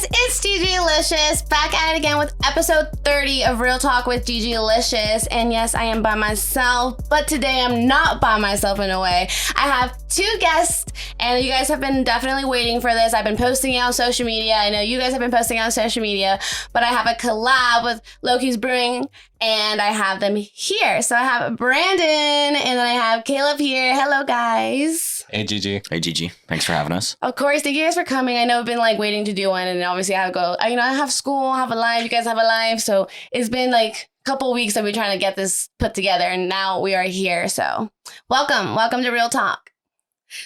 guys, it's Gigilicious, back at it again with episode 30 of Real Talk with Gigilicious. And yes, I am by myself, but today I'm not by myself in a way. I have two guests, and you guys have been definitely waiting for this. I've been posting it on social media. I know you guys have been posting it on social media, but I have a collab with Loki's Brewing, and I have them here. So I have Brandon, and then I have Caleb here. Hello, guys. Hey, Gigi. Hey, Gigi. Thanks for having us. Of course, thank you guys for coming. I know I've been waiting to do one, and obviously I have to go. I have school, I have a life. You guys have a life, so it's been a couple weeks that we're trying to get this put together, and now we are here. So welcome to Real Talk.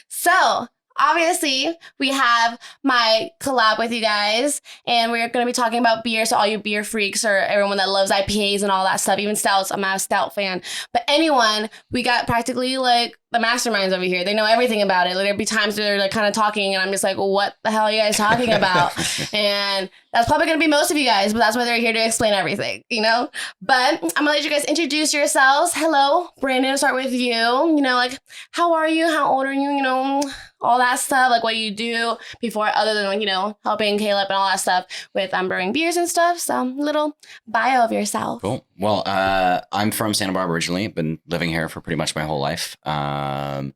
So obviously we have my collab with you guys, and we're going to be talking about beer. So all you beer freaks or everyone that loves IPAs and all that stuff, even stouts. I'm not a stout fan, but anyone, we got practically the masterminds over here. They know everything about it. There'll be times where they're kind of talking, and I'm just like, well, what the hell are you guys talking about? And that's probably going to be most of you guys, but that's why they're here to explain everything, But I'm going to let you guys introduce yourselves. Hello, Brandon, I'll start with you. How are you? How old are you? All that stuff, what you do before, other than helping Caleb and all that stuff with brewing beers and stuff. So little bio of yourself. Cool. Well, I'm from Santa Barbara originally. Been living here for pretty much my whole life. I'm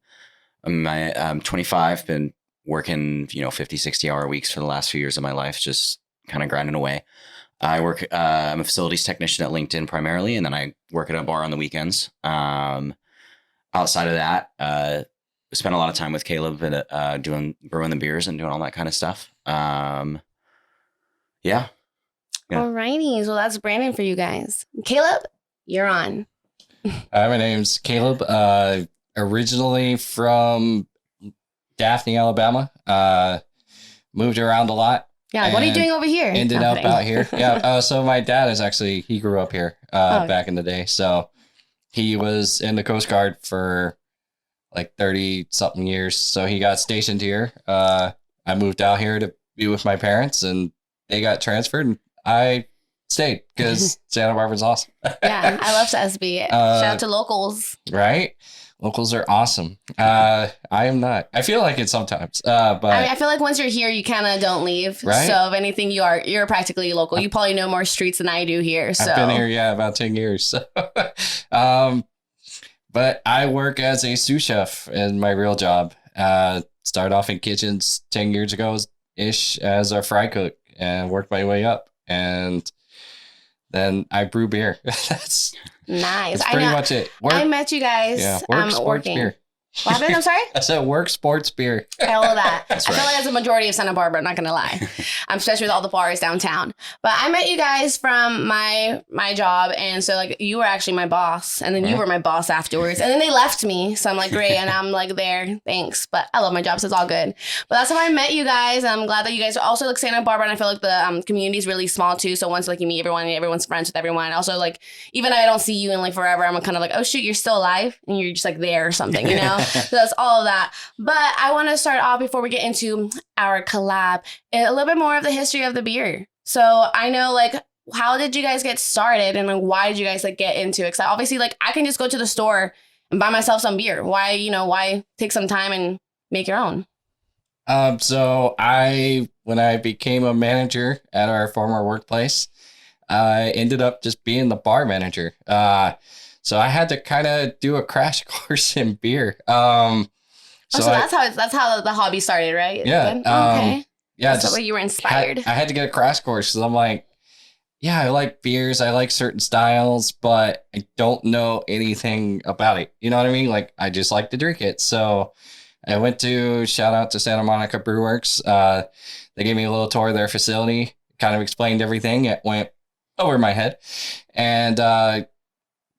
25. Been working 50, 60-hour weeks for the last few years of my life, just kind of grinding away. I work. I'm a facilities technician at LinkedIn primarily, and then I work at a bar on the weekends. Outside of that, spent a lot of time with Caleb and brewing the beers and doing all that kind of stuff. Yeah. Alrighty, so that's Brandon for you guys. Caleb, you're on. My name's Caleb. Originally from Daphne, Alabama. Moved around a lot. Yeah, what are you doing over here? Ended up out here. Yeah. So my dad he grew up here back in the day. So he was in the Coast Guard for 30 something years. So he got stationed here. I moved out here to be with my parents, and they got transferred, and I stayed because Santa Barbara's awesome. Yeah, I love SB. Shout out to locals. Right? Locals are awesome. I am not. I feel like it sometimes. But I feel like once you're here, you kind of don't leave. Right? So if anything, you're practically local. You probably know more streets than I do here. So I've been here, about 10 years. So. But I work as a sous chef in my real job. Started off in kitchens 10 years ago-ish as a fry cook and worked my way up. And then I brew beer. That's nice. pretty much it. I met you guys working. Beer. What happened? I'm sorry? I said work, sports, beer. I love that. That's I right. feel like that's a majority of Santa Barbara, I'm not going to lie. Especially with all the bars downtown. But I met you guys from my job. And so you were actually my boss. And then you were my boss afterwards. And then they left me. So I'm great. And I'm there. Thanks. But I love my job. So it's all good. But that's how I met you guys. And I'm glad that you guys are also Santa Barbara. And I feel like the community is really small too. So once you meet everyone, everyone's friends with everyone. Also even though I don't see you in forever, I'm kind of oh shoot, you're still alive. And you're just there or something, So that's all of that. But I want to start off before we get into our collab, a little bit more of the history of the beer. So I know how did you guys get started, and why did you guys get into it? Because obviously I can just go to the store and buy myself some beer. Why take some time and make your own? So when I became a manager at our former workplace, I ended up just being the bar manager. So I had to kind of do a crash course in beer. So that's how the hobby started, right? Yeah. Okay. Yeah. That's the way you were inspired. I had to get a crash course. So I'm I like beers. I like certain styles, but I don't know anything about it. You know what I mean? I just like to drink it. So I went to shout out to Santa Monica Brew Works. They gave me a little tour of their facility, kind of explained everything. It went over my head. And,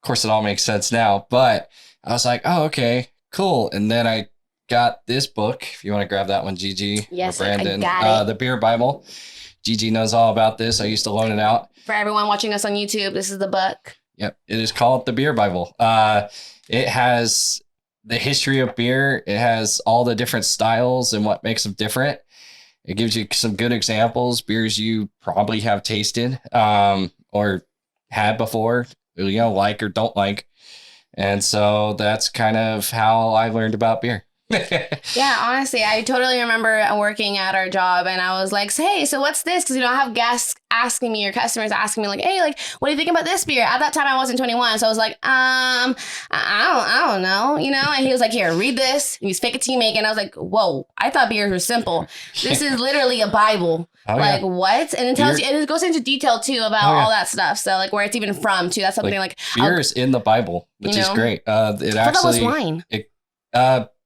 of course, it all makes sense now, but I was oh, okay, cool. And then I got this book. If you want to grab that one, Gigi. Yes, or Brandon. I got it. The Beer Bible. Gigi knows all about this. I used to loan it out. For everyone watching us on YouTube, this is the book. Yep. It is called The Beer Bible. It has the history of beer. It has all the different styles and what makes them different. It gives you some good examples, beers you probably have tasted or had before, like or don't like. And so that's kind of how I learned about beer. Yeah, honestly, I totally remember working at our job and I was like, hey, so what's this? Because, I have guests asking me or customers asking me like, hey, like, what do you think about this beer? At that time, I wasn't 21. So I was like, I don't know, and he was like, here, read this. And he's fake it till you make it. And I was like, whoa, I thought beers were simple. This is literally a Bible. Oh, like, yeah. what? And it tells you, and it goes into detail too about all that stuff. So, like, where it's even from too. That's something like beer is in the Bible, which is great. It I thought that was wine.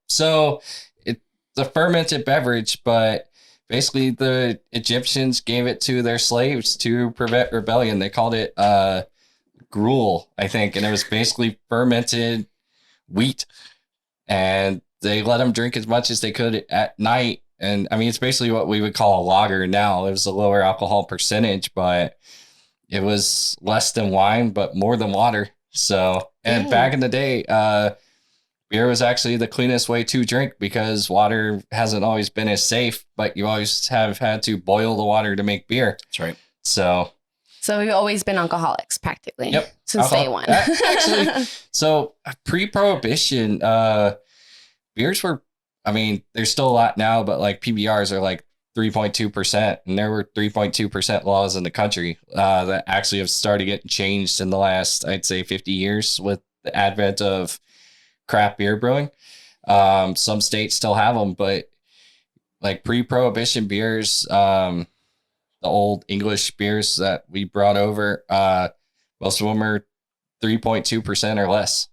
So it's a fermented beverage, but basically the Egyptians gave it to their slaves to prevent rebellion. They called it gruel, I think, and it was basically fermented wheat, and they let them drink as much as they could at night. And I mean, it's basically what we would call a lager now. It was a lower alcohol percentage, but it was less than wine, but more than water. So, and back in the day, beer was actually the cleanest way to drink because water hasn't always been as safe, but you always have had to boil the water to make beer. That's right. So we've always been alcoholics practically. Yep. Since day one. Actually, so pre-prohibition, beers were, I mean, there's still a lot now, but like PBRs are like 3.2%, and there were 3.2% laws in the country that actually have started getting changed in the last, I'd say, 50 years with the advent of craft beer brewing. Some states still have them, but like pre-prohibition beers, the old English beers that we brought over, most of them are 3.2% or less.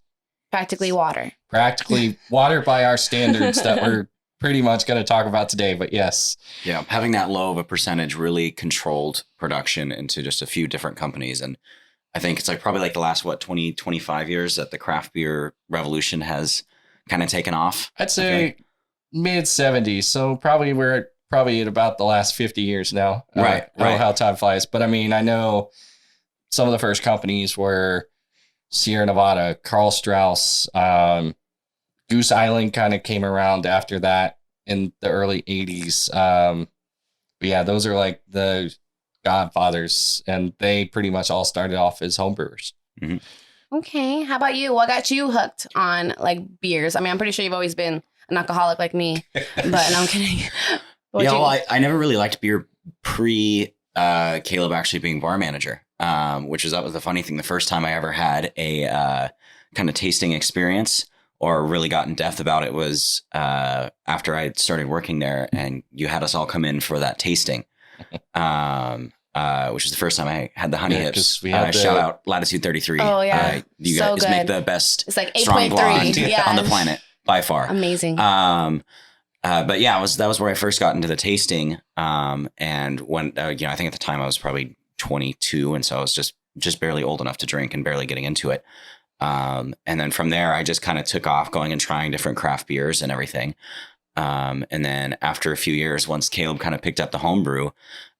Practically water by our standards that we're pretty much going to talk about today, but yes. Yeah, having that low of a percentage really controlled production into just a few different companies. And I think it's like probably like the last, 20, 25 years that the craft beer revolution has kind of taken off. I'd say mid 70s. So we're at about the last 50 years now. Right. I don't know how time flies, but I mean, I know some of the first companies were Sierra Nevada, Carl Strauss, Goose Island kind of came around after that in the early 80s. But yeah, those are like the godfathers, and they pretty much all started off as homebrewers. Mm-hmm. Okay. How about you? What got you hooked on like beers? I mean, I'm pretty sure you've always been an alcoholic like me, but no, I'm kidding. I never really liked beer pre Caleb actually being bar manager, that was the funny thing. The first time I ever had a kind of tasting experience or really got in depth about it was after I started working there, and you had us all come in for that tasting, which is the first time I had the honey hips. Shout out Latitude 33. Oh yeah, you guys make the best. It's like strong 8.3 blonde on the planet by far. Amazing. But yeah, that was where I first got into the tasting. And when I think at the time I was probably 22, and so I was just barely old enough to drink and barely getting into it. And then from there, I just kind of took off going and trying different craft beers and everything. And then after a few years, once Caleb kind of picked up the homebrew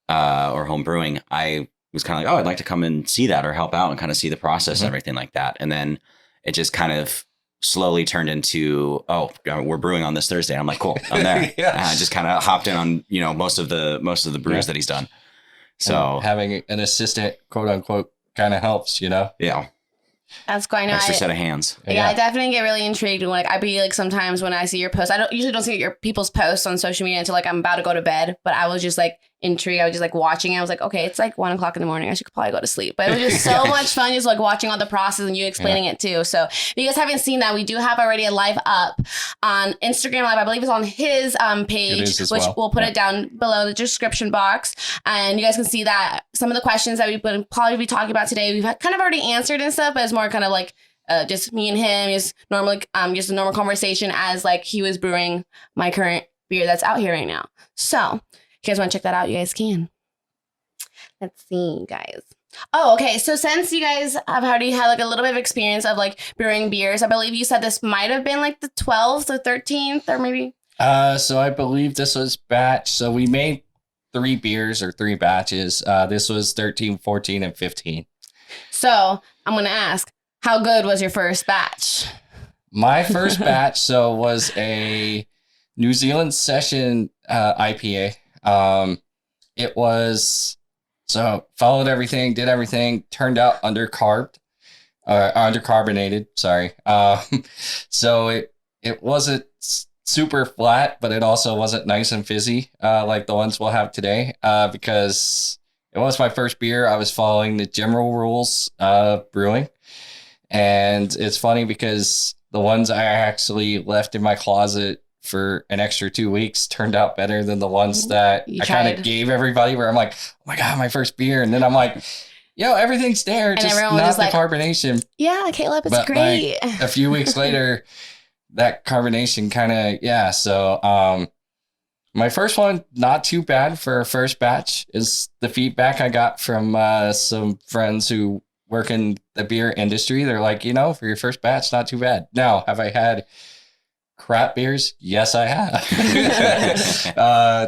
or home brewing, I was kind of like, oh, I'd like to come and see that or help out and kind of see the process and everything like that. And then it just kind of slowly turned into, oh, we're brewing on this Thursday. I'm like, cool, I'm there. I just kind of hopped in on, most of the brews that he's done. So and having an assistant, quote unquote, kind of helps, Yeah. That's quite nice. Extra set of hands. Yeah, I definitely get really intrigued. Like, I'd be like, sometimes when I see your posts, I usually don't see your people's posts on social media until like I'm about to go to bed. But I was just like intrigued. I was just like watching it. I was like, okay, it's like 1 o'clock in the morning. I should probably go to sleep. But it was just so much fun, just like watching all the process and you explaining it too. So if you guys haven't seen that, we do have already a live up on Instagram Live. I believe it's on his page, which we'll put it down below the description box. And you guys can see that some of the questions that we would probably be talking about today, we've kind of already answered and stuff, but it's more kind of like just me and him, just a normal conversation as like he was brewing my current beer that's out here right now. So if you guys want to check that out, you guys can. Let's see, guys. Oh, okay. So since you guys have already had like a little bit of experience of like brewing beers, I believe you said this might have been like the 12th or 13th or maybe. So I believe this was batch. So we made 3 beers or 3 batches. This was 13, 14, and 15. So I'm going to ask, how good was your first batch? My first batch, was a New Zealand Session IPA. It was, followed everything, did everything, turned out undercarbonated, sorry. So it wasn't super flat, but it also wasn't nice and fizzy like the ones we'll have today because it was my first beer. I was following the general rules of brewing. And it's funny because the ones I actually left in my closet for an extra 2 weeks turned out better than the ones that I kind of gave everybody, where I'm like, oh my God, my first beer. And then I'm like, yo, everything's there, And just everyone not was the like, carbonation. Yeah, Caleb, it's But great. like a few weeks later, that carbonation kind of, yeah. So my first one, not too bad for a first batch, is the feedback I got from some friends who work in the beer industry. They're like, for your first batch, not too bad. Now, have I had crap beers? Yes, I have.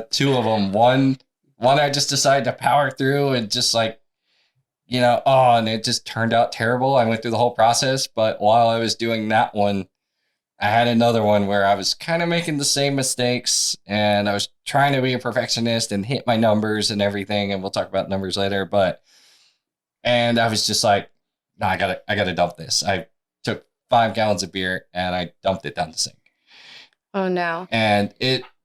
Two of them. One I just decided to power through and just like, and it just turned out terrible. I went through the whole process, but while I was doing that one, I had another one where I was kind of making the same mistakes and I was trying to be a perfectionist and hit my numbers and everything. And we'll talk about numbers later, and I was just like, no, I gotta dump this. I took 5 gallons of beer and I dumped it down the sink. Oh no. And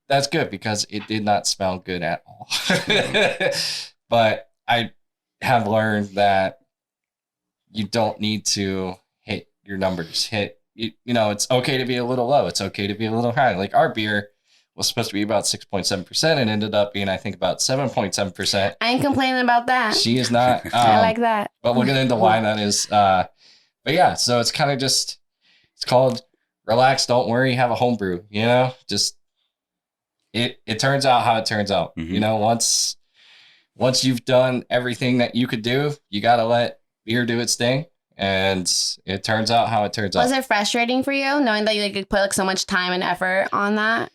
that's good because it did not smell good at all. But I have learned that you don't need to hit your numbers. It's okay to be a little low. It's okay to be a little high. Like our beer was supposed to be about 6.7% and ended up being, I think, about 7.7%. I ain't complaining about that. She is not. I like that. But we'll get into why that is. But yeah, so it's kind of it's called relax, don't worry, have a home brew, just it turns out how it turns out. Mm-hmm. Once you've done everything that you could do, you got to let beer do its thing. And it turns out how it turns out. Was it frustrating for you knowing that you could put so much time and effort on that?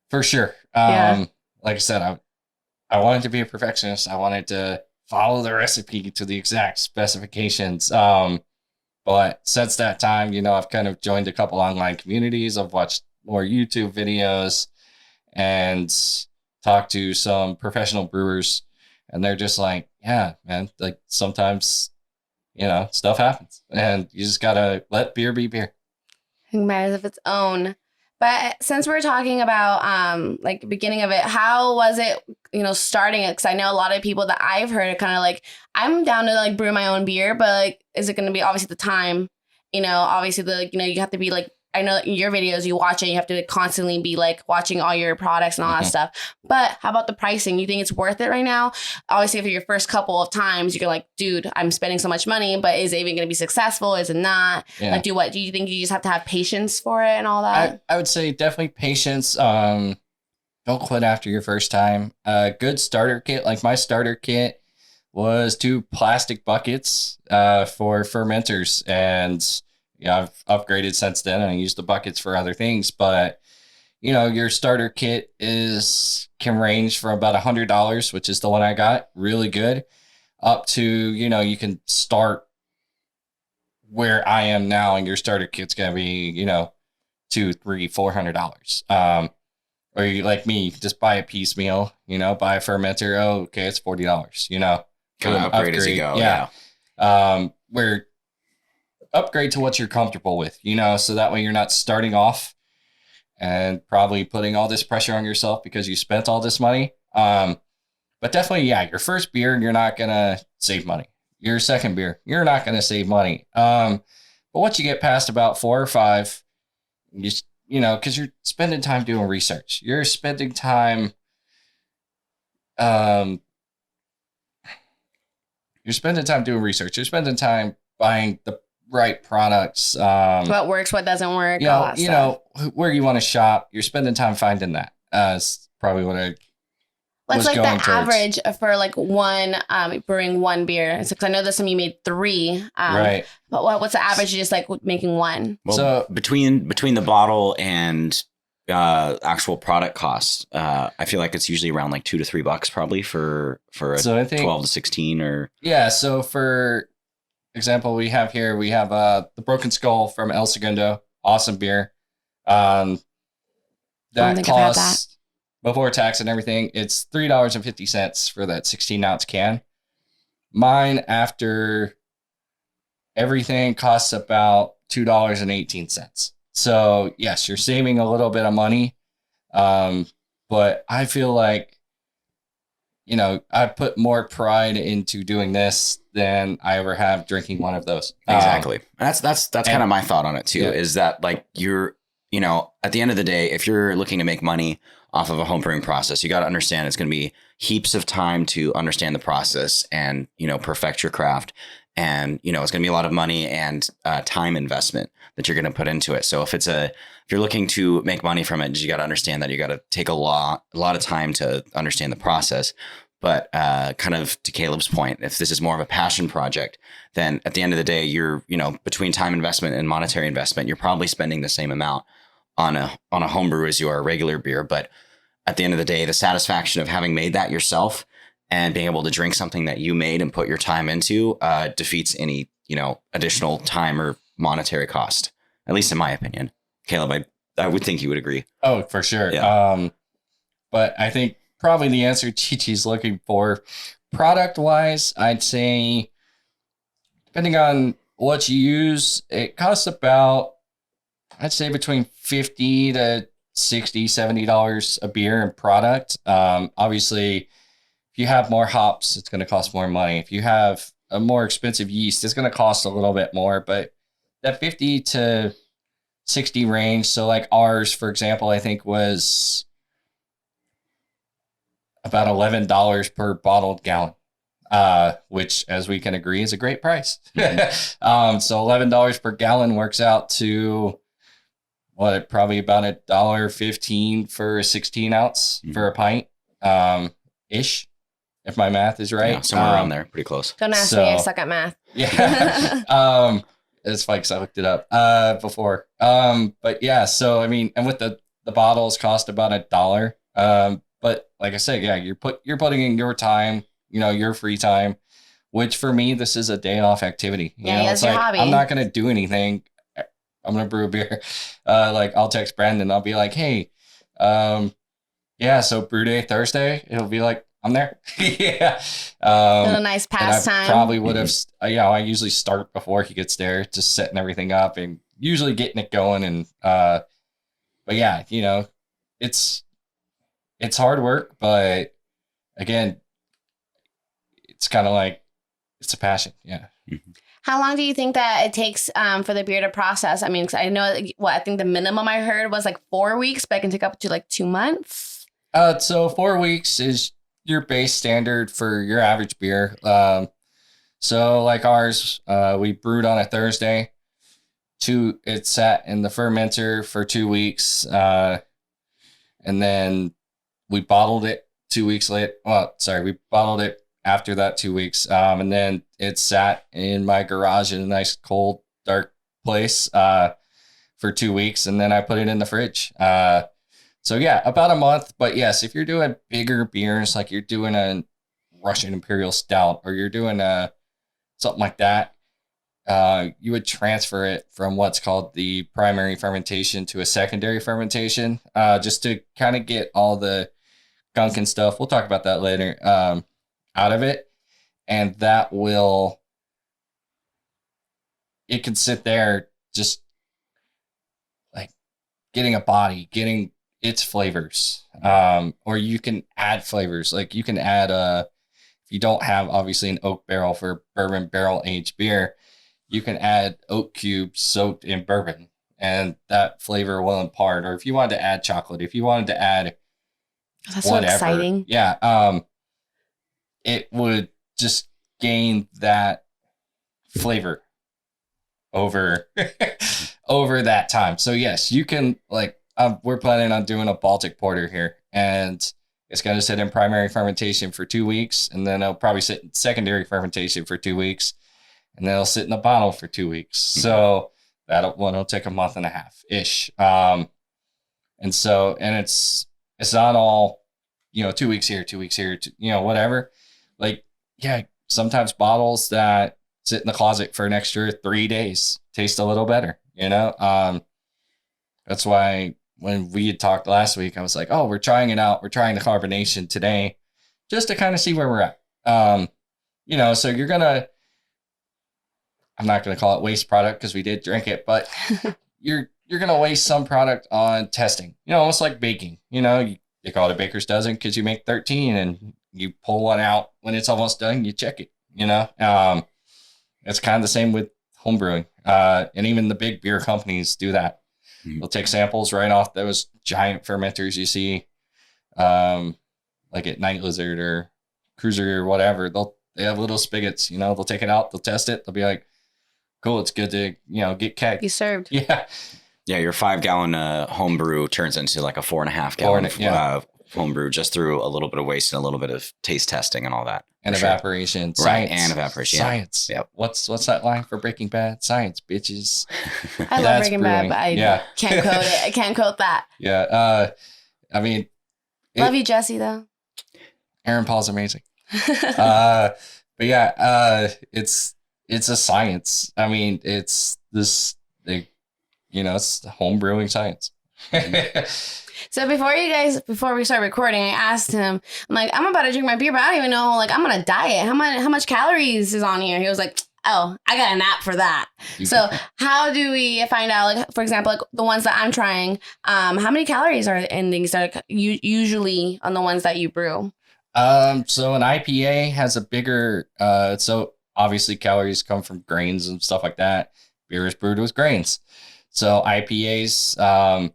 For sure. Like I said, I wanted to be a perfectionist. I wanted to follow the recipe to the exact specifications. But since that time, I've kind of joined a couple online communities. I've watched more YouTube videos and talked to some professional brewers. And they're just like, yeah, man, like sometimes, stuff happens and you just got to let beer be beer. It matters of its own. But since we're talking about like beginning of it, how was it, starting it? Because I know a lot of people that I've heard are kind of like, I'm down to like brew my own beer, but like, is it going to be obviously the time? Obviously you have to be like, I know in your videos you watch it, you have to constantly be like watching all your products and all that stuff. But how about the pricing? You think it's worth it right now? Obviously, for your first couple of times, you're like, dude, I'm spending so much money, but is it even going to be successful? Is it not? Yeah. Like, do you think you just have to have patience for it and all that? I would say definitely patience. Don't quit after your first time. Good starter kit. Like my starter kit was 2 plastic buckets for fermenters, and I've upgraded since then and I use the buckets for other things, but your starter kit can range from about $100, which is the one I got, really good, up to, you can start where I am now and your starter kit's going to be, $200, $300, $400. Or you like me, just buy a piecemeal, buy a fermenter. Oh, okay. It's $40, Kind of upgrade as you go. Yeah. Where upgrade to what you're comfortable with, so that way you're not starting off and probably putting all this pressure on yourself because you spent all this money. But definitely, your first beer, you're not going to save money. Your second beer, you're not going to save money. But once you get past about 4 or 5, because you're spending time doing research. You're spending time, doing research. You're spending time buying the right products. What works, what doesn't work. Where you want to shop. You're spending time finding that. Is probably what I What's was like going the towards. average for like one brewing one beer? Because I know this time you made 3. Right. But what's the average just like making one? Well, so between the bottle and actual product costs, I feel like it's usually around like $2 to $3 probably for a 12 to 16 or. Yeah. So for example, we have the Broken Skull from El Segundo, awesome beer. That costs before tax and everything, it's $3.50 for that 16-ounce can. Mine, after everything, costs about $2.18. So yes, you're saving a little bit of money, But I feel like, I put more pride into doing this than I ever have drinking one of those. Exactly. That's kind of my thought on it too, Yeah. is that like at the end of the day, if you're looking to make money off of a home brewing process, you got to understand it's going to be heaps of time to understand the process and, perfect your craft. And, it's going to be a lot of money and time investment that you're going to put into it. So if you're looking to make money from it, you got to understand that you got to take a lot of time to understand the process. But kind of to Caleb's point, if this is more of a passion project, then at the end of the day, you're, between time investment and monetary investment, you're probably spending the same amount on a homebrew as you are a regular beer. But at the end of the day, the satisfaction of having made that yourself and being able to drink something that you made and put your time into defeats any, additional time or monetary cost, at least in my opinion. Caleb, I would think you would agree. Oh, for sure. Yeah. But I think probably the answer Chi-Chi's looking for, product-wise, I'd say, depending on what you use, it costs about, I'd say, between $50 to $60, $70 a beer in product. Obviously, if you have more hops, it's going to cost more money. If you have a more expensive yeast, it's going to cost a little bit more. But that 50 to 60 range, so like ours, for example, I think was about $11 per bottled gallon, which, as we can agree, is a great price. Mm-hmm. So $11 per gallon works out to probably about $1.15 for a 16 ounce for a pint, ish, if my math is right. Yeah, somewhere around there, pretty close. Don't ask me, I suck at math. Yeah. It's funny because I looked it up before. But yeah, so I mean, and with the bottles cost about $1. But like I said, yeah, you're putting in your time, your free time, which for me, this is a day off activity. It's your hobby. I'm not going to do anything. I'm going to brew a beer. I'll text Brandon. I'll be like, hey, so brew day Thursday. It'll be like, I'm there. Yeah. A nice pastime. Probably would have, I usually start before he gets there, just setting everything up and usually getting it going. And, but yeah, it's hard work, but again, it's kind of like, it's a passion. Yeah. Mm-hmm. How long do you think that it takes for the beer to process? I mean, 'cause I know, I think the minimum I heard was like 4 weeks, but it can take up to like 2 months. So 4 weeks is your base standard for your average beer. So like ours, we brewed on a Thursday. It sat in the fermenter for 2 weeks. And then we bottled it 2 weeks later. We bottled it after that 2 weeks. And then it sat in my garage in a nice cold, dark place for 2 weeks. And then I put it in the fridge. So yeah, about a month. But yes, if you're doing bigger beers, like you're doing a Russian Imperial Stout or you're doing something like that, you would transfer it from what's called the primary fermentation to a secondary fermentation, just to kind of get all the gunk and stuff. We'll talk about that later, out of it. And that it can sit there just like getting a body, getting its flavors. Or you can add flavors. Like you can add if you don't have obviously an oak barrel for bourbon barrel aged beer, you can add oak cubes soaked in bourbon and that flavor will impart. Or if you wanted to add chocolate, if you wanted to add that's whatever, so exciting. Yeah. It would just gain that flavor over that time. So yes, you can we're planning on doing a Baltic porter here, and it's going to sit in primary fermentation for 2 weeks, and then it'll probably sit in secondary fermentation for 2 weeks, and then it'll sit in the bottle for 2 weeks. So it'll take a month and a half ish. And it's not all, 2 weeks here, 2 weeks here, whatever. Like, yeah, sometimes bottles that sit in the closet for an extra 3 days taste a little better, That's why when we had talked last week, I was like, oh, we're trying it out. We're trying the carbonation today just to kind of see where we're at. So I'm not going to call it waste product because we did drink it, but you're you're gonna waste some product on testing. Almost like baking. You call it a baker's dozen because you make 13 and you pull one out when it's almost done. You check it. It's kind of the same with home brewing. And even the big beer companies do that. They'll take samples right off those giant fermenters you see, like at Night Lizard or Cruiser or whatever. They have little spigots. They'll take it out. They'll test it. They'll be like, cool, it's good to get kegged. Be served. Yeah. Yeah, your 5-gallon home brew turns into like a 4.5-gallon home brew just through a little bit of waste and a little bit of taste testing and all that. And evaporation. Sure. Right, and evaporation. Science. Yep. What's that line for Breaking Bad? Science, bitches. I love Breaking Bad, but I can't quote it. I can't quote that. Yeah. I mean. Love you, Jesse, though. Aaron Paul's amazing. But yeah, it's a science. I mean, it's this, it's home brewing science. So before we start recording, I asked him, I'm like, I'm about to drink my beer, but I don't even know, like, I'm on a diet. How much calories is on here? He was like, oh, I got an app for that. So how do we find out, like, for example, like the ones that I'm trying, how many calories are in these that are usually on the ones that you brew? So an IPA has a bigger, so obviously calories come from grains and stuff like that. Beer is brewed with grains. So IPAs,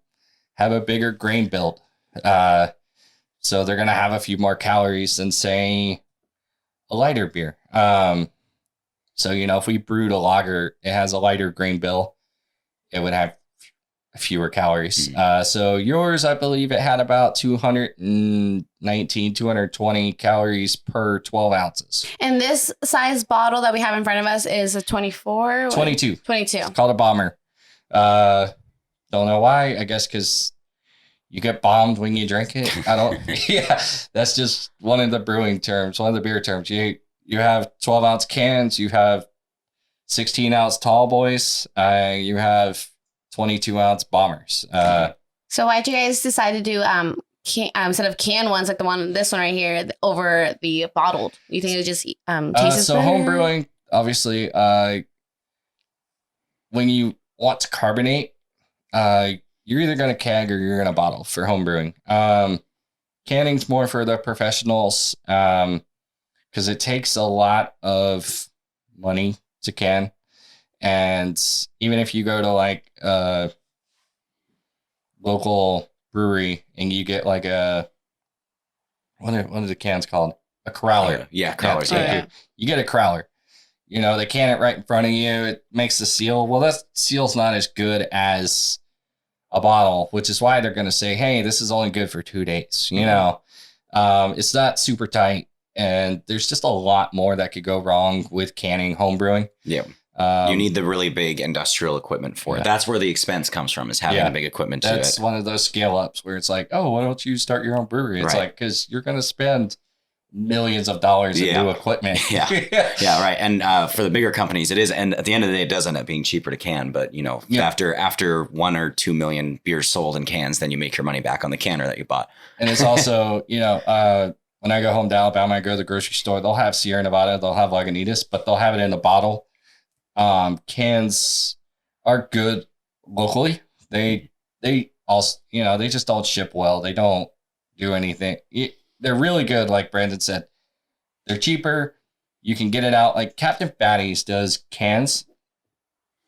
have a bigger grain build. So they're going to have a few more calories than, say, a lighter beer. So, if we brewed a lager, it has a lighter grain bill, it would have fewer calories. So yours, I believe it had about 219, 220 calories per 12 ounces. And this size bottle that we have in front of us is a 24? 22. 22. It's called a bomber. Don't know why. I guess because you get bombed when you drink it. I don't. Yeah, that's just one of the brewing terms, one of the beer terms. You have 12-ounce cans. You have 16-ounce tall boys. You have 22-ounce bombers. So why'd you guys decide to do instead of can ones like this one right here over the bottled? You think it just tastes so better? Home brewing, obviously, when you want to carbonate, you're either going to keg or you're going to bottle for home brewing. Canning's more for the professionals because it takes a lot of money to can. And even if you go to like a local brewery and you get like what are the cans called? A crowler. Yeah, crowlers. Yeah. You get a crowler. They can it right in front of you. It makes the seal. Well, that seal's not as good as a bottle, which is why they're going to say, hey, this is only good for 2 days. It's not super tight. And there's just a lot more that could go wrong with canning home brewing. Yeah. You need the really big industrial equipment for it. That's where the expense comes from, is having the big equipment to it. That's one of those scale ups where it's like, oh, why don't you start your own brewery? It's like, because you're going to spend millions of dollars in new equipment. Yeah, right. And for the bigger companies, it is. And at the end of the day, it does end up being cheaper to can. But, after 1 or 2 million beers sold in cans, then you make your money back on the canner that you bought. And it's also, when I go home to Alabama, I go to the grocery store, they'll have Sierra Nevada, they'll have Lagunitas, but they'll have it in a bottle. Cans are good locally. They also, they just don't ship well. They don't do anything. They're really good. Like Brandon said, they're cheaper. You can get it out. Like Captain Fatty's does cans,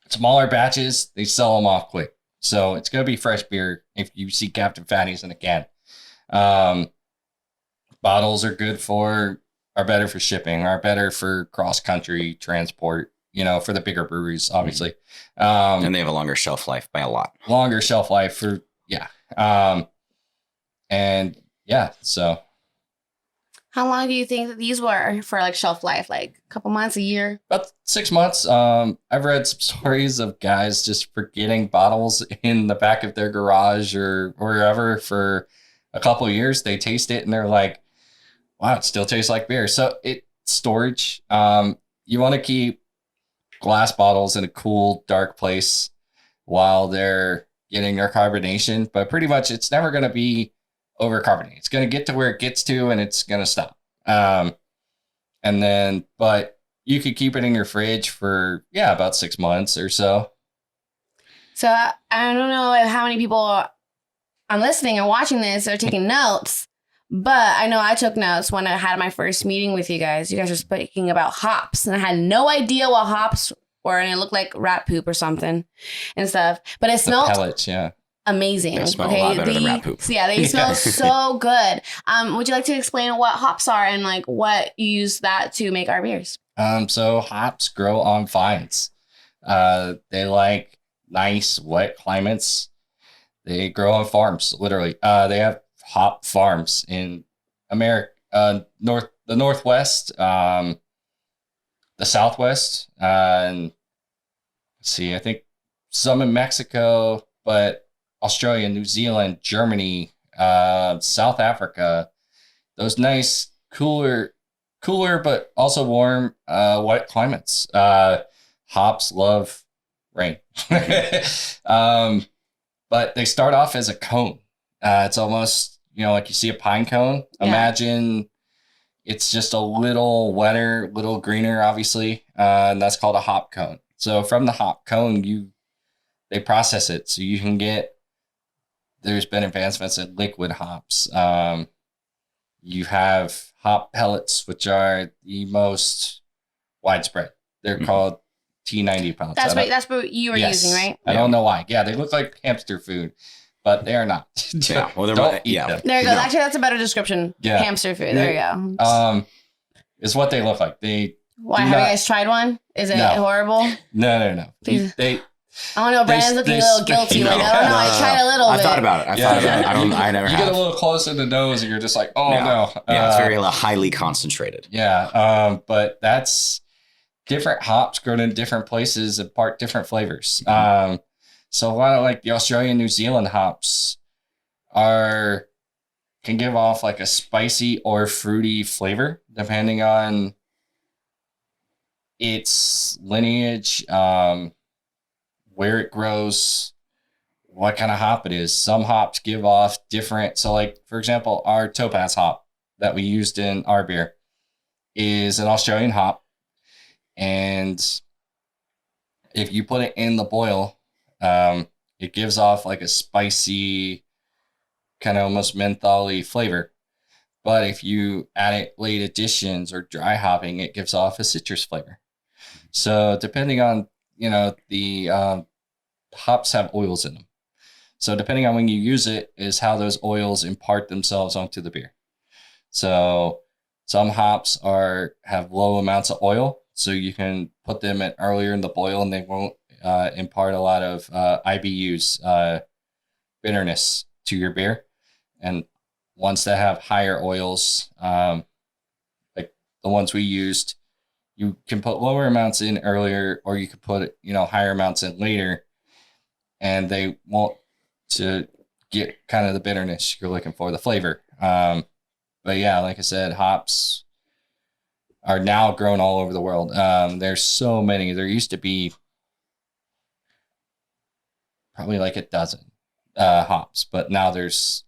smaller batches. They sell them off quick. So it's going to be fresh beer if you see Captain Fatty's in a can. Bottles are better for shipping, are better for cross-country transport. For the bigger breweries, obviously. And they have a longer shelf life by a lot. Longer shelf life so. How long do you think that these were for, like, shelf life? Like a couple months, a year? About 6 months. I've read some stories of guys just forgetting bottles in the back of their garage or wherever for a couple of years. They taste it and they're like, wow, it still tastes like beer. So storage. You want to keep glass bottles in a cool, dark place while they're getting their carbonation, but pretty much it's never going to be over carbonated. It's going to get to where it gets to and it's going to stop. But you could keep it in your fridge for, about 6 months or so. So I don't know how many people are listening and watching this or taking notes, but I know I took notes when I had my first meeting with you guys. You guys were speaking about hops, and I had no idea what hops were, and it looked like rat poop or something and stuff. But it smelled pellets, yeah. amazing. They smell a lot better than rat poop. Yeah, they smell so good. Would you like to explain what hops are and like what you use that to make our beers? So hops grow on vines. They like nice wet climates. They grow on farms, literally. They have hop farms in America, the Northwest, the Southwest, and let's see, I think some in Mexico, but Australia, New Zealand, Germany, South Africa, those nice, cooler, but also warm, wet climates. Hops love rain. But they start off as a cone. It's almost, like you see a pine cone. Yeah. Imagine it's just a little wetter, little greener, obviously. And that's called a hop cone. So from the hop cone, they process it. So you can there's been advancements in liquid hops. You have hop pellets, which are the most widespread. They're called T90 pellets. That's what you were using, right? I don't know why. Yeah, they look like hamster food, but they are not. Yeah, well, don't eat them. There you go. No. Actually, that's a better description. Yeah. Hamster food. There you go. Is what they look like. Why have you guys tried one? Is it horrible? No. I don't know. Brandon's looking a little guilty. Like, I don't know. I tried a little bit. I thought about it. I never You get a little close in the nose and you're just like, oh no. Yeah, it's very highly concentrated. Yeah. But that's different hops grown in different places impart different flavors. So a lot of like the Australian, New Zealand hops can give off like a spicy or fruity flavor depending on its lineage, where it grows, what kind of hop it is. Some hops give off different. So like, for example, our Topaz hop that we used in our beer is an Australian hop. And if you put it in the boil, it gives off like a spicy, kind of almost mentholy flavor. But if you add it late additions or dry hopping, it gives off a citrus flavor. So depending on, the hops have oils in them. So depending on when you use it is how those oils impart themselves onto the beer. So some hops have low amounts of oil. So you can put them in earlier in the boil and they won't impart a lot of IBUs, bitterness to your beer. And ones that have higher oils, like the ones we used, you can put lower amounts in earlier, or you could put, higher amounts in later, and they won't to get kind of the bitterness you're looking for, the flavor. But yeah, like I said, hops are now grown all over the world. There's so many. There used to be probably like a dozen hops, but now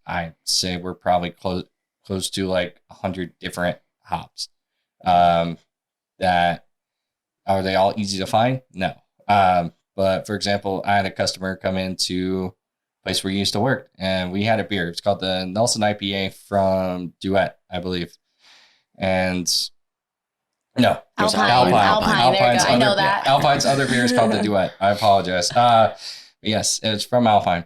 I'd say we're probably close to like 100 different hops. That are they all easy to find? No. But for example, I had a customer come into a place where he used to work, and we had a beer. It's called the Nelson Ipa from Duet, I believe. And no, Alpine. I know that. Alpine's other beer is called the Duet. I apologize. Yes, it's from Alpine.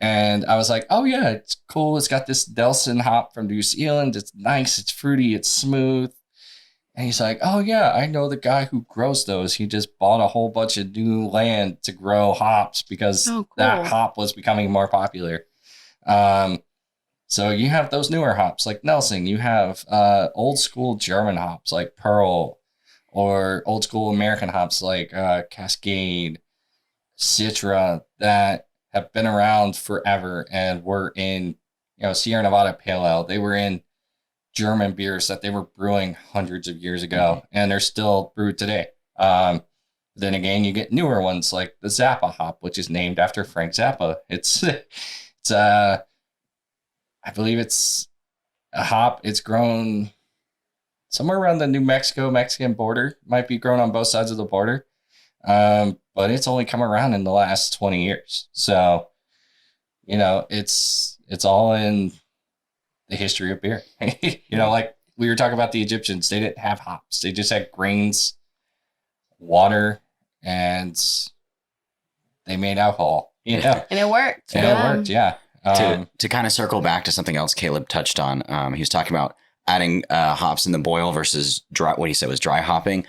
And I was like, oh yeah, it's cool. It's got this Nelson hop from New Zealand. It's nice. It's fruity. It's smooth. And he's like, oh yeah, I know the guy who grows those. He just bought a whole bunch of new land to grow hops because that hop was becoming more popular. So you have those newer hops like Nelson. You have old school German hops like Pearl, or old school American hops like Cascade, Citra, that have been around forever and were in, Sierra Nevada Pale Ale. They were in German beers that they were brewing hundreds of years ago, and they're still brewed today. Then again, you get newer ones like the Zappa hop, which is named after Frank Zappa. It's I believe it's a hop. It's grown somewhere around the New Mexican border. Might be grown on both sides of the border. But but it's only come around in the last 20 years. So, you know, it's all in the history of beer. You know, like we were talking about the Egyptians, they didn't have hops. They just had grains, water, and they made alcohol, you know. And it worked. And it worked, yeah. To kind of circle back to something else Caleb touched on, he was talking about adding hops in the boil versus dry. What he said was dry hopping.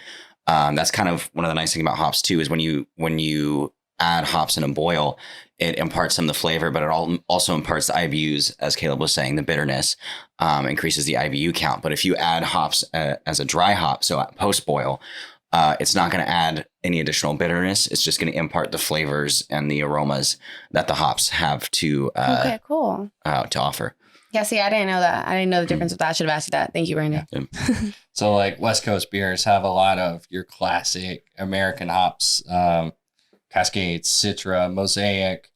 That's kind of one of the nice things about hops too, is when you add hops in a boil, it imparts some of the flavor, but it also imparts the IBUs, as Caleb was saying, the bitterness, increases the IBU count. But if you add hops as a dry hop, so post boil, it's not going to add any additional bitterness. It's just going to impart the flavors and the aromas that the hops have to okay, cool. To offer. Yeah, see, I didn't know that. I didn't know the difference with that. I should have asked you that. Thank you, Brandon. Yeah. So like West Coast beers have a lot of your classic American hops, Cascade, Citra, Mosaic.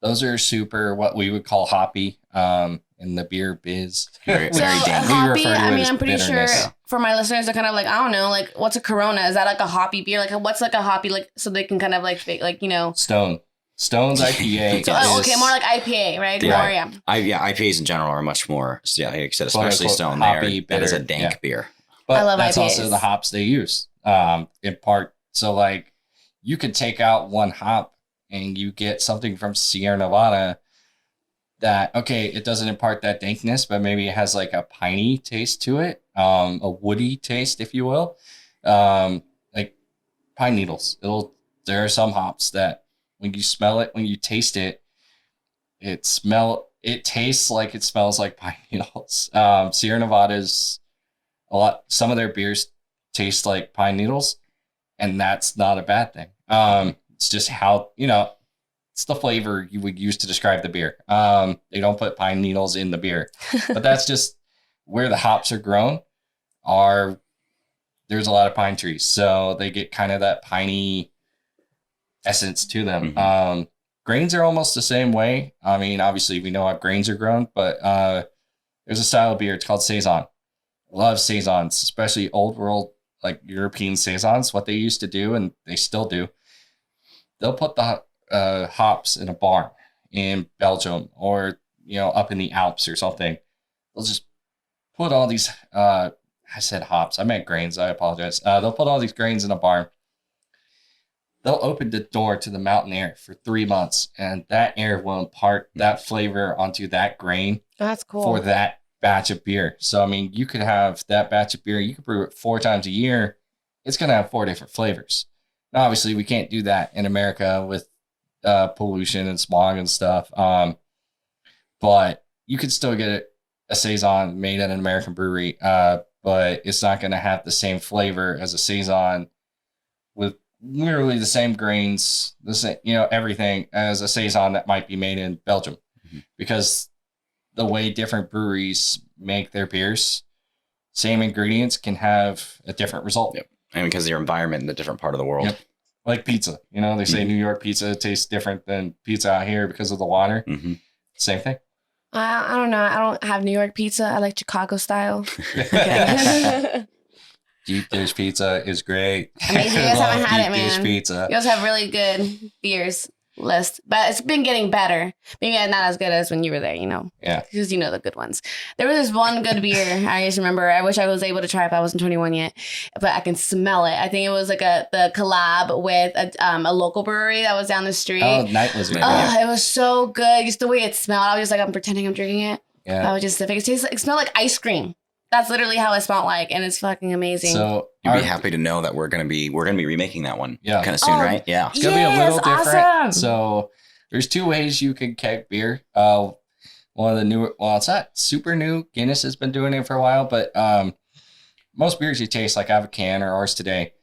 Those are super what we would call hoppy in the beer biz. Very dank. Hoppy, I mean, I'm pretty sure for my listeners, they're kind of like, I don't know, like what's a Corona? Is that like a hoppy beer? Like what's like a hoppy, like so they can kind of like you know. Stone's IPA. So, okay, more like IPA, right? Yeah. More, IPAs in general are much more, like I said, especially Stone. Hoppy, that is a dank beer. But I love that's IPAs. also the hops they use in part. So like you could take out one hop and you get something from Sierra Nevada that, okay, it doesn't impart that dankness, but maybe it has like a piney taste to it, a woody taste, if you will, like pine needles. There are some hops that when you smell it, when you taste it, it tastes like it smells like pine needles. Sierra Nevada's some of their beers taste like pine needles, and that's not a bad thing. It's just how, you know, it's the flavor you would use to describe the beer. They don't put pine needles in the beer, but that's just where the hops are grown. There's a lot of pine trees, so they get kind of that piney essence to them. Mm-hmm. Grains are almost the same way. I mean, obviously we know how grains are grown, but there's a style of beer. It's called Saison. Love Saisons, especially old world, like European Saisons. What they used to do, and they still do, they'll put the hops in a barn in Belgium or, you know, up in the Alps or something. They'll just put all these, I said hops, I meant grains. I apologize. They'll put all these grains in a barn. They'll open the door to the mountain air for 3 months, and that air will impart that flavor onto that grain. That's cool. For that batch of beer. So, I mean, you could have that batch of beer, you could brew it 4 times a year. It's going to have 4 different flavors. Now, obviously, we can't do that in America with pollution and smog and stuff. But you could still get a Saison made at an American brewery, but it's not going to have the same flavor as a Saison with literally the same grains, the same, you know, everything as a Saison that might be made in Belgium. Mm-hmm. Because the way different breweries make their beers, same ingredients can have a different result. Yep. And because of your environment in a different part of the world. Yep. Like pizza, you know, they say New York pizza tastes different than pizza out here because of the water. Mm-hmm. Same thing. I don't know. I don't have New York pizza. I like Chicago style. Deep dish pizza is great. Amazing. You guys haven't had it, man. Deep dish pizza. You guys have really good beers list, but it's been getting better. Maybe not as good as when you were there, you know. Yeah. Because you know the good ones. There was this one good beer I just remember. I wish I was able to try it, but I wasn't 21 yet. But I can smell it. I think it was like the collab with a local brewery that was down the street. Oh, Night Lizard. It was so good. Just the way it smelled. I was just like, I'm pretending I'm drinking it. Yeah. I was just sipping. It smelled like ice cream. That's literally how it smelled like, and it's fucking amazing. So you'd be happy to know that we're gonna be remaking that one kind of soon, right? Yeah. It's gonna be a little different. Awesome. So there's 2 ways you can keg beer. One of the newer, well, it's not super new. Guinness has been doing it for a while, but most beers you taste, like I have a can or ours today,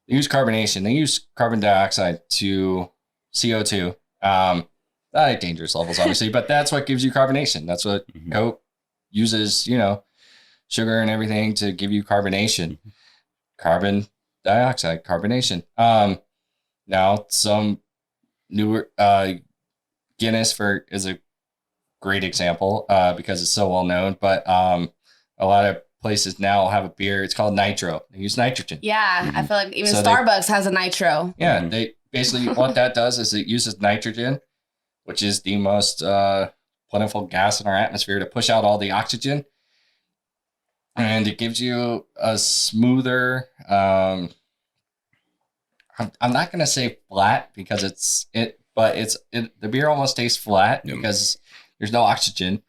they use carbonation. They use carbon dioxide to CO2. Not at dangerous levels, obviously, but that's what gives you carbonation. That's what Coke uses, you know, sugar and everything to give you carbonation. Carbon dioxide, carbonation. Now some newer Guinness is a great example because it's so well known, but a lot of places now have a beer. It's called nitro. They use nitrogen. Yeah, I feel like even so Starbucks has a nitro. Yeah, they basically what that does is it uses nitrogen, which is the most plentiful gas in our atmosphere, to push out all the oxygen. And it gives you a smoother, I'm not going to say flat because the beer almost tastes flat because there's no oxygen.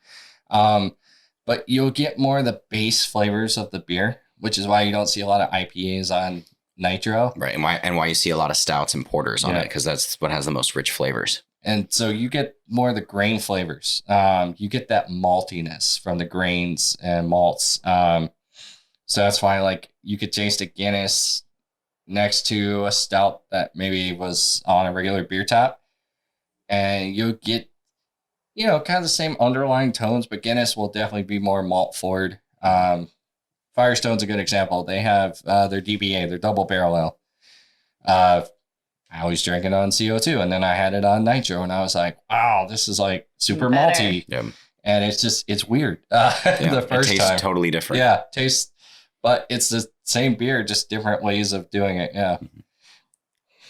But you'll get more of the base flavors of the beer, which is why you don't see a lot of IPAs on nitro. Right. And why you see a lot of stouts and porters on it, because that's what has the most rich flavors. And so you get more of the grain flavors. You get that maltiness from the grains and malts. So that's why, like, you could taste a Guinness next to a stout that maybe was on a regular beer tap, and you'll get, kind of the same underlying tones, but Guinness will definitely be more malt forward. Firestone's a good example. They have their DBA, their double barrel ale. I always drank it on CO2, and then I had it on nitro, and I was like, wow, this is like super malty. Yeah. And it's weird. The first it tastes time. totally different. Yeah, but it's the same beer, just different ways of doing it. Yeah.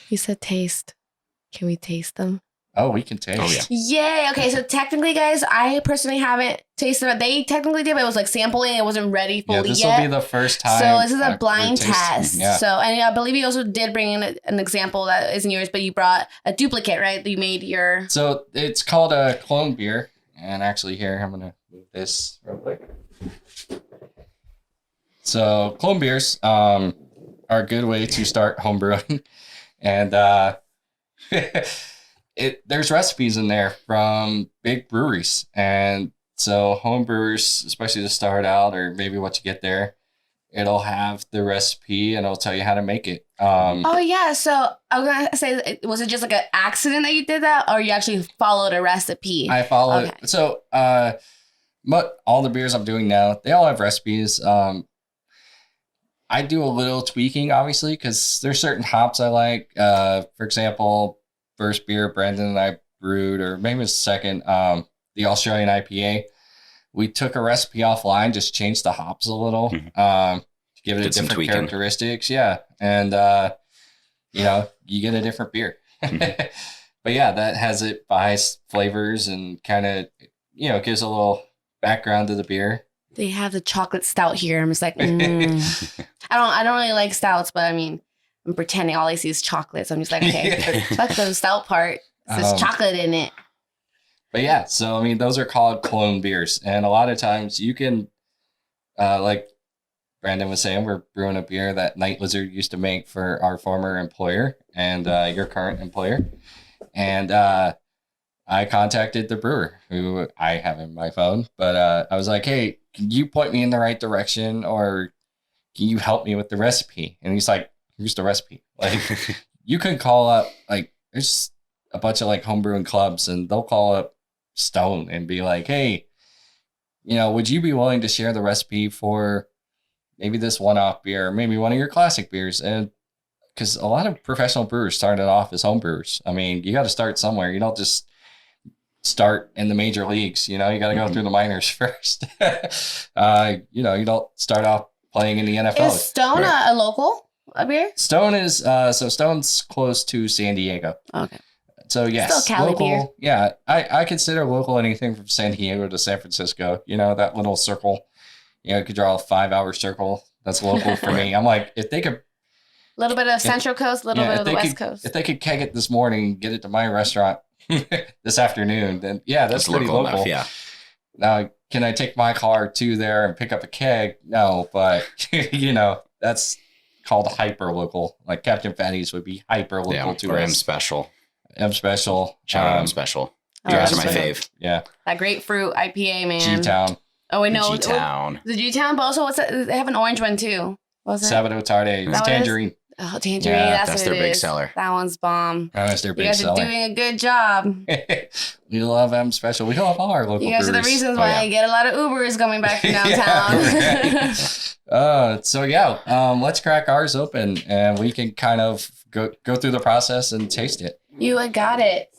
You said taste. Can we taste them? Oh, we can taste. Oh, yeah. Yay. Okay, so technically, guys, I personally haven't tasted it. They technically did, but it was like sampling. It wasn't ready fully Yeah, this yet. will be the first time. So this is a we're blind tasting. test. Yeah. So, and I believe you also did bring in an example that isn't yours, but you brought a duplicate, right? You made your... So it's called a clone beer. And actually here, I'm going to move this real quick. So clone beers are a good way to start home brewing. And there's recipes in there from big breweries. And so home brewers, especially to start out, or maybe what you get there, it'll have the recipe and it'll tell you how to make it. Oh, yeah. So I was going to say, was it just like an accident that you did that, or you actually followed a recipe? I followed. Okay. So all the beers I'm doing now, they all have recipes. I do a little tweaking, obviously, because there's certain hops I like. For example, first beer Brandon and I brewed, or maybe it was second, the Australian IPA. We took a recipe offline, just changed the hops a little, to give it a different characteristics. Yeah. And, you get a different beer. But yeah, that has it by flavors and kind of, gives a little background to the beer. They have the chocolate stout here. I'm just like, I don't really like stouts, but I mean, I'm pretending all I see is chocolate. So I'm just like, okay, fuck the stout part. There's chocolate in it. But yeah, so I mean, those are called clone beers. And a lot of times you can, like Brandon was saying, we're brewing a beer that Night Lizard used to make for our former employer and your current employer. And I contacted the brewer, who I have in my phone, but I was like, hey, can you point me in the right direction, or can you help me with the recipe? And he's like, here's the recipe. Like, you can call up, like, there's a bunch of like homebrewing clubs, and they'll call up Stone and be like, hey, would you be willing to share the recipe for maybe this one-off beer, or maybe one of your classic beers? And because a lot of professional brewers started off as home brewers. I mean, you got to start somewhere. You don't just start in the major leagues. You got to go through the minors first. You don't start off playing in the NFL. Is Stone a local beer? Stone is Stone's close to San Diego. Okay. So yes, still Cali local. beer. Yeah, I consider local anything from San Diego to San Francisco. That little circle. You could draw a 5-hour circle. That's local for me. I'm like, if they could. A little bit of Central Coast, a little bit of the West Coast. If they could keg it this morning and get it to my restaurant this afternoon, then yeah, that's pretty local. Enough, yeah. Now, can I take my car to there and pick up a keg? No, but that's called hyper local. Like Captain Fatty's would be hyper local to or us. M Special. M Special. Shout out M Special. You guys are my fave. Yeah. That grapefruit IPA, man. G-Town. Oh, wait, no. G-Town. The G-Town, but also what's that? They have an orange one too. What's it? Sabato Tarde. It's tangerine. Oh, tangerine. Yeah, that's their what it big is. seller. That one's bomb. That's their You big guys seller. are doing a good job. We love M Special. We love all our local You guys are the breweries. reasons why I get a lot of Ubers coming back from downtown. Let's crack ours open and we can kind of go through the process and taste it. You got it.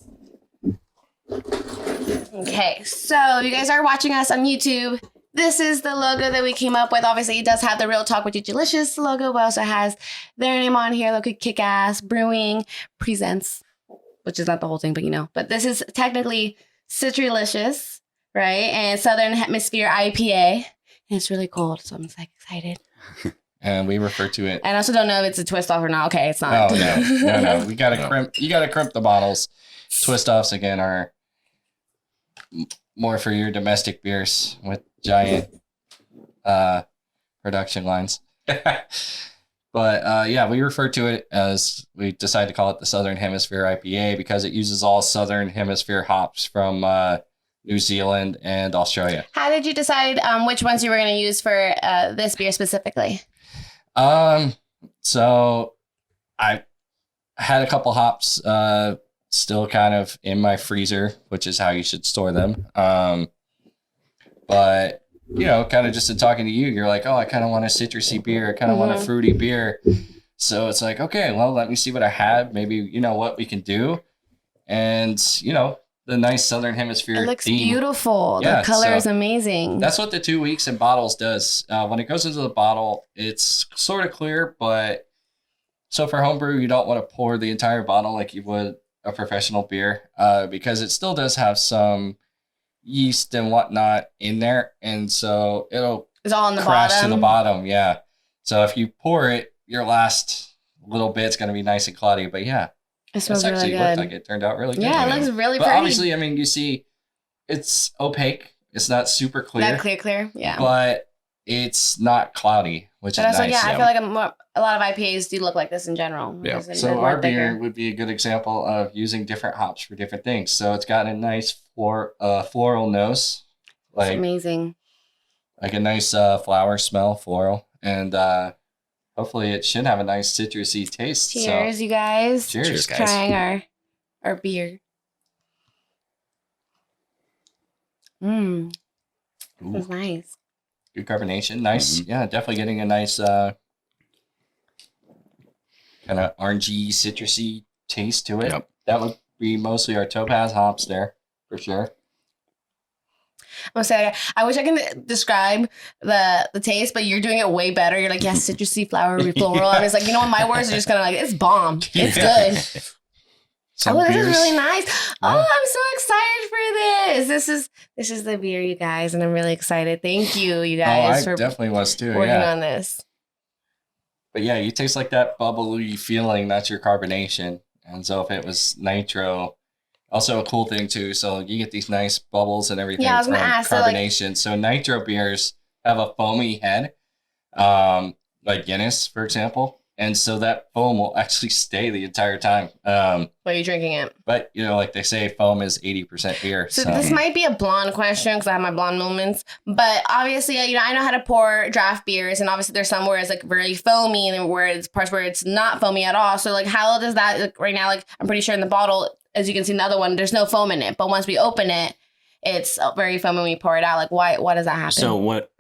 Okay, so you guys are watching us on YouTube. this is the logo that we came up with. Obviously, it does have the Real Talk with Gigilicious logo, but also has their name on here. Look at Kick-Ass Brewing Presents, which is not the whole thing, but you know. But this is technically Citrulicious, right? And Southern Hemisphere IPA. And it's really cold, so I'm excited. And we refer to it. And I also don't know if it's a twist off or not. Okay, it's not. Oh, no. We got to crimp. You got to crimp the bottles. Twist offs, again, are more for your domestic beers with giant production lines. But yeah, we refer to it as, we decided to call it the Southern Hemisphere IPA because it uses all Southern Hemisphere hops from New Zealand and Australia. How did you decide which ones you were going to use for this beer specifically? So I had a couple hops still kind of in my freezer, which is how you should store them. But you know, kind of just in talking to you, you're like, oh, I kind of want a citrusy beer. I kind of want a fruity beer. So it's like, okay, well, let me see what I have. Maybe, you know, what we can do. And, you know, the nice Southern Hemisphere It looks theme. beautiful. Yeah, the color so is amazing. That's what the 2 weeks in bottles does. When it goes into the bottle, it's sort of clear, but so for homebrew, you don't want to pour the entire bottle like you would a professional beer, because it still does have some yeast and whatnot in there, and so it's all in the crash bottom. to the bottom. Yeah, so if you pour it, your last little bit's going to be nice and cloudy, but yeah, It smells it's really actually good. looked like it turned out really good. Yeah, it looks really but pretty. obviously, I mean, you see it's opaque, it's not super clear, Not clear. Yeah. but it's not cloudy, which But is also, nice. yeah, I feel like a lot of IPAs do look like this in general. Yeah. So our beer would be a good example of using different hops for different things. So it's got a nice floral nose, It's like amazing. like a nice flower smell, floral, and hopefully it should have a nice citrusy taste. Cheers, you guys. Cheers, guys. Trying our beer. It's nice. Good carbonation, nice. Mm-hmm. Yeah, definitely getting a nice kind of orangey, citrusy taste to it. Yep. That would be mostly our topaz hops there, for sure. I'm gonna say, I wish I can describe the taste, but you're doing it way better. You're like, yeah, citrusy, flowery, floral. And it's like, you know what? My words are just kind of like, it's bomb. It's good. Some This is beers- really nice. Yeah. Oh, I'm so excited for this. This is the beer, you guys, and I'm really excited. Thank you, you guys, I for definitely was too. working Yeah. on this. But yeah, you taste like that bubbly feeling. That's your carbonation. And so if it was nitro, also a cool thing too. So you get these nice bubbles and everything. Yeah, I was gonna from ask, so, like- carbonation. So nitro beers have a foamy head, like Guinness, for example. And so that foam will actually stay the entire time. While you're drinking it. But you know, like they say, foam is 80% beer. So this might be a blonde question because I have my blonde moments. But obviously, you know, I know how to pour draft beers, and obviously there's some where it's like very foamy, and then where it's parts where it's not foamy at all. So like, how does that look right now? Like, I'm pretty sure in the bottle, as you can see in the other one, there's no foam in it. But once we open it, it's very foamy when we pour it out. Like, why does that happen? So what?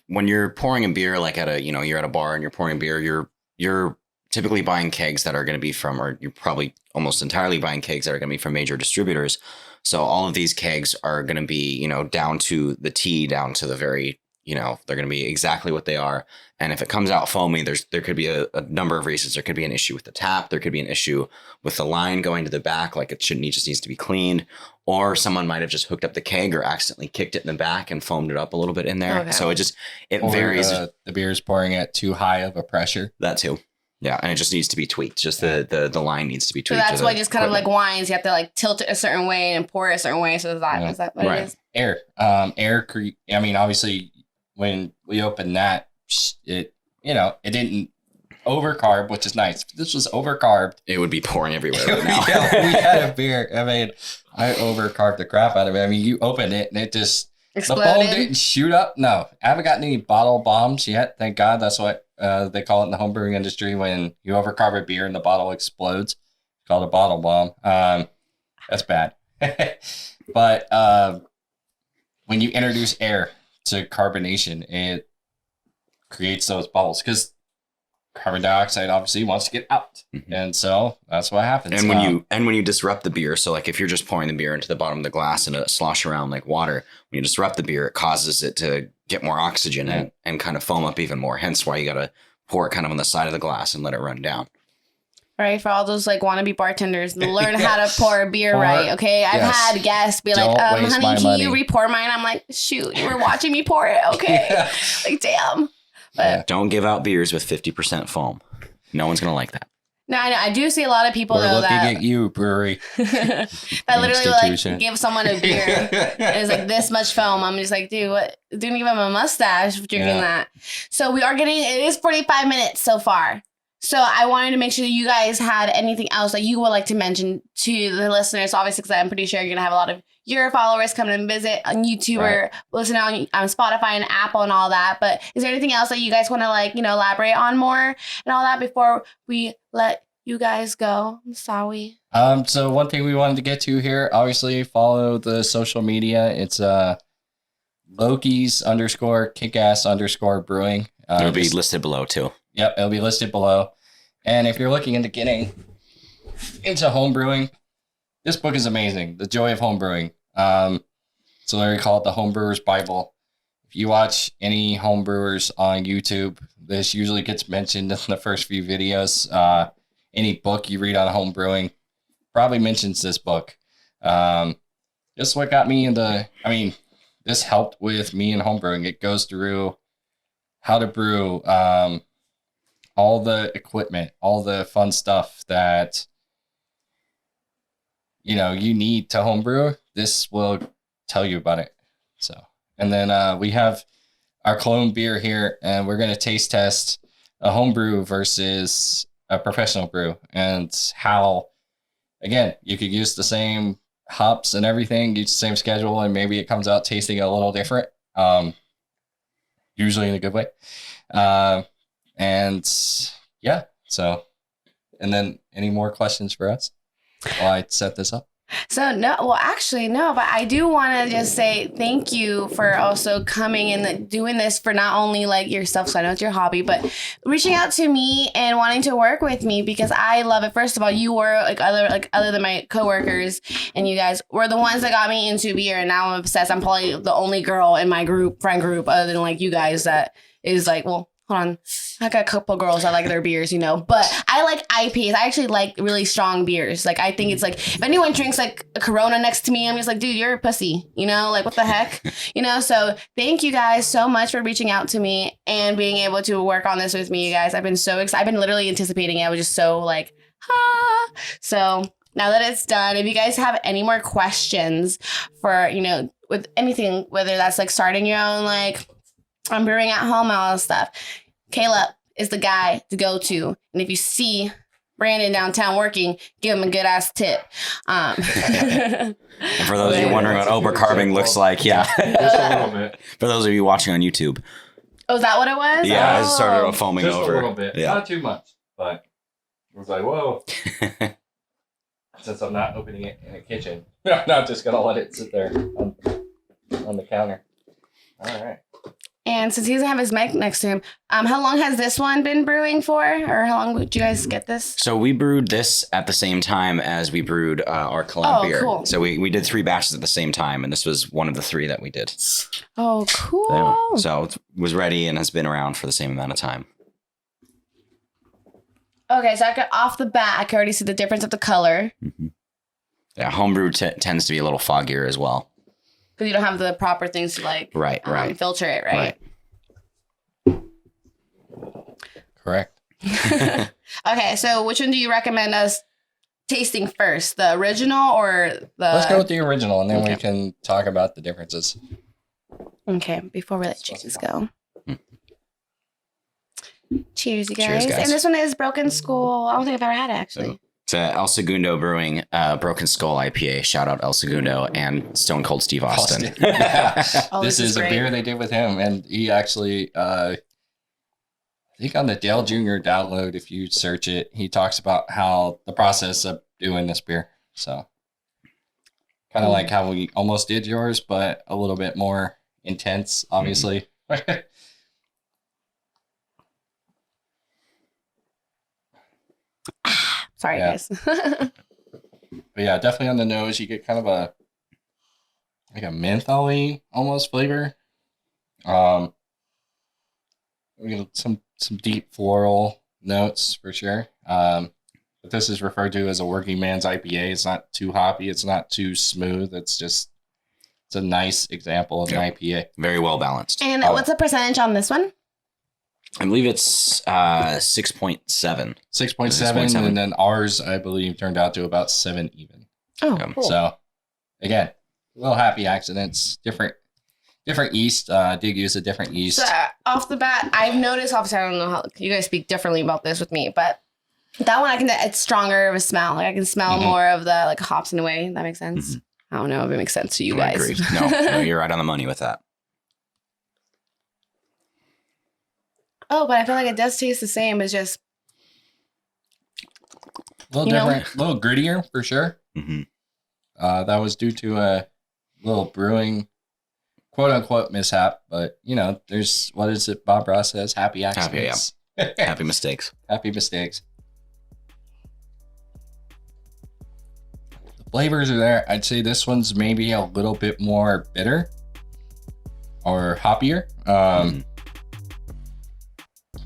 When you're pouring a beer, like you're at a bar and you're pouring a beer, you're typically buying kegs that are going to be from, or you're probably almost entirely buying kegs that are going to be from major distributors. So all of these kegs are going to be, you know, down to the T, down to the very, you know, they're going to be exactly what they are. And if it comes out foamy, there could be a number of reasons. There could be an issue with the tap. There could be an issue with the line going to the back, like it just needs to be cleaned. Or someone might have just hooked up the keg or accidentally kicked it in the back and foamed it up a little bit in there. Okay. So it Or, varies. the beer is pouring at too high of a pressure. That too. Yeah, and it just needs to be tweaked. Just the line needs to be So tweaked. that's why just kind of like wines, you have to like tilt it a certain way and pour it a certain way. So is that what Right. it is? Air. I mean, obviously, when we opened that, it didn't overcarb, which is nice. If this was overcarbed, It would be pouring everywhere right now. yeah, we had a beer. I mean, I overcarved the crap out of it. I mean, you opened it and it just the foam Exploded. didn't shoot up. No, I haven't gotten any bottle bombs yet. Thank God. That's what they call it in the homebrewing industry when you overcarb a beer and the bottle explodes. It's called a bottle bomb. That's bad. But when you introduce air to carbonation, it creates those bubbles because carbon dioxide obviously wants to get out. And so that's what happens. And when you disrupt the beer, so like if you're just pouring the beer into the bottom of the glass and it slosh around like water, when you disrupt the beer, it causes it to get more oxygen and kind of foam up even more. Hence why you got to pour it kind of on the side of the glass and let it run down. Right, for all those like wannabe bartenders, learn how to pour beer right. Okay, I've had guests be like, "Honey, can you re-pour mine?" I'm like, "Shoot, you were watching me pour it." Okay, like damn. But don't give out beers with 50% foam. No one's gonna like that. No, I know. I do see a lot of people We're looking at you, brewery. that literally like give someone a beer. It's like this much foam. I'm just like, dude, what? Didn't give him a mustache drinking that. So we are getting. It is 45 minutes so far. So I wanted to make sure that you guys had anything else that you would like to mention to the listeners. Obviously, because I'm pretty sure you're going to have a lot of your followers come and visit on YouTube or listen on Spotify and Apple and all that. But is there anything else that you guys want to like, elaborate on more and all that before we let you guys go? I'm sorry. So one thing we wanted to get to here, obviously follow the social media. It's Loki's _kickass _ brewing. It'll be listed below too. Yep, it'll be listed below. And if you're looking into getting into home brewing, this book is amazing. The Joy of Home Brewing. So they call it the Home Brewer's Bible. If you watch any home brewers on YouTube, this usually gets mentioned in the first few videos. Any book you read on home brewing probably mentions this book. This is what got me into, this helped with me in home brewing. It goes through how to brew, all the equipment, all the fun stuff that, you need to homebrew. This will tell you about it. So, and then we have our clone beer here, and we're going to taste test a homebrew versus a professional brew, and how, again, you could use the same hops and everything, use the same schedule, and maybe it comes out tasting a little different, usually in a good way. And yeah, so, and then any more questions for us while I set this up? So no, well, actually, no, but I do want to just say thank you for also coming and doing this for not only like yourself, so I know it's your hobby, but reaching out to me and wanting to work with me because I love it. First of all, you were other than my coworkers, and you guys were the ones that got me into beer, and now I'm obsessed. I'm probably the only girl in my friend group, other than like you guys, that is like, well, hold on. I got a couple girls that like their beers, but I like IPAs. I actually like really strong beers. Like, I think it's like, if anyone drinks like a Corona next to me, I'm just like, dude, you're a pussy, like what the heck, So thank you guys so much for reaching out to me and being able to work on this with me, you guys. I've been so excited. I've been literally anticipating it. I was just so like, So now that it's done, if you guys have any more questions for, with anything, whether that's like starting your own, like, I'm brewing at home and all this stuff, Caleb is the guy to go to. And if you see Brandon downtown working, give him a good ass tip. And for those of you wondering what overcarbing looks like, just a little bit. For those of you watching on YouTube. Oh, is that what it was? Yeah, it started foaming just over. A little bit. Yeah. Not too much, but it was like, whoa. Since I'm not opening it in a kitchen, I'm not just going to let it sit there on the counter. All right. And since he doesn't have his mic next to him, how long has this one been brewing for? Or how long did you guys get this? So we brewed this at the same time as we brewed our collab beer. Cool. So we did 3 batches at the same time, and this was one of the 3 that we did. Oh, cool. So it was ready and has been around for the same amount of time. Okay, so off the bat, I can already see the difference of the color. Mm-hmm. Yeah, homebrew tends to be a little foggier as well. Because you don't have the proper things to filter it, right? Correct. Okay, so which one do you recommend us tasting first? The original or the... Let's go with the original, and then we can talk about the differences. Okay, before we let chickens go. Cheers, you guys. Cheers, guys. And this one is Broken Skull. I don't think I've ever had it, actually. It's El Segundo Brewing Broken Skull IPA. Shout out El Segundo and Stone Cold Steve Austin. This is a beer they did with him, and he actually, I think on the Dale Jr. download, if you search it, he talks about how the process of doing this beer. So kind of like how we almost did yours, but a little bit more intense, obviously. Sorry, Yeah. guys. But yeah, definitely on the nose, you get kind of a mentholy almost flavor. We get some deep floral notes for sure. But this is referred to as a working man's IPA. It's not too hoppy. It's not too smooth. It's a nice example of an IPA. Very well balanced. And what's the percentage on this one? I believe it's 6.7. 6.7, and then ours, I believe, turned out to about 7 even. Oh, cool. So, again, little happy accidents, different yeast. Did use a different yeast. So, off the bat, I've noticed, obviously, I don't know how you guys speak differently about this with me, but that one, it's stronger of a smell. Like, I can smell more of the, like, hops in a way. That makes sense. Mm-hmm. I don't know if it makes sense to you guys. Agreed. No, you're right on the money with that. Oh, but I feel like it does taste the same. It's just a little different, a little grittier for sure. Mm-hmm. That was due to a little brewing, quote unquote, mishap. But there's, what is it? Bob Ross says, happy accidents. Happy mistakes. Happy mistakes. The flavors are there. I'd say this one's maybe a little bit more bitter or hoppier.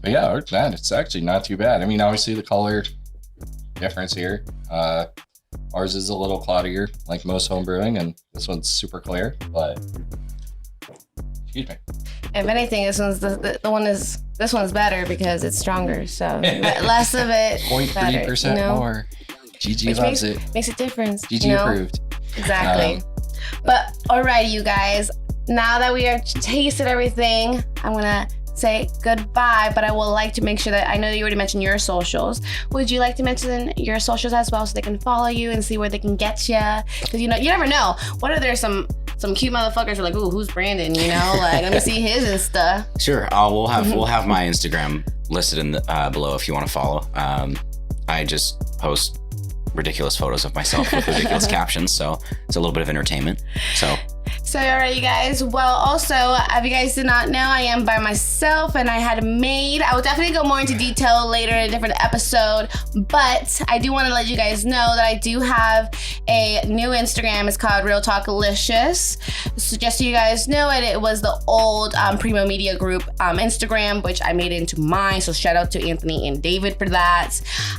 But yeah, other than that, it's actually not too bad. I mean, obviously the color difference here. Ours is a little cloudier, like most home brewing, and this one's super clear. But excuse me. If anything, this one's better because it's stronger. So less of it, 0.3% more. GG loves it. Makes a difference. GG approved. Exactly. But alright, you guys. Now that we have tasted everything, I'm gonna say goodbye, but I would like to make sure that I know that you already mentioned your socials. Would you like to mention your socials as well so they can follow you and see where they can get you? Because you never know. What if there's some cute motherfuckers who are like, ooh, who's Brandon? Like, let me see his Insta. Sure. We'll have my Instagram listed in the below if you want to follow. I just post ridiculous photos of myself with ridiculous captions, so it's a little bit of entertainment. So all right, you guys. Well, also, if you guys did not know, I am by myself and I had a maid. I will definitely go more into detail later in a different episode, but I do want to let you guys know that I do have a new Instagram. It's called Real Talkalicious. So just so you guys know it was the old Primo Media Group Instagram, which I made into mine. So shout out to Anthony and David for that.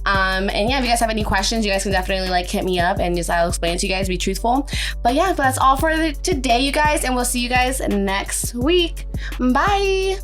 And yeah, if you guys have any questions, you guys can definitely hit me up and I'll explain it to you guys, be truthful. But yeah, that's all for today, you guys, and we'll see you guys next week. Bye.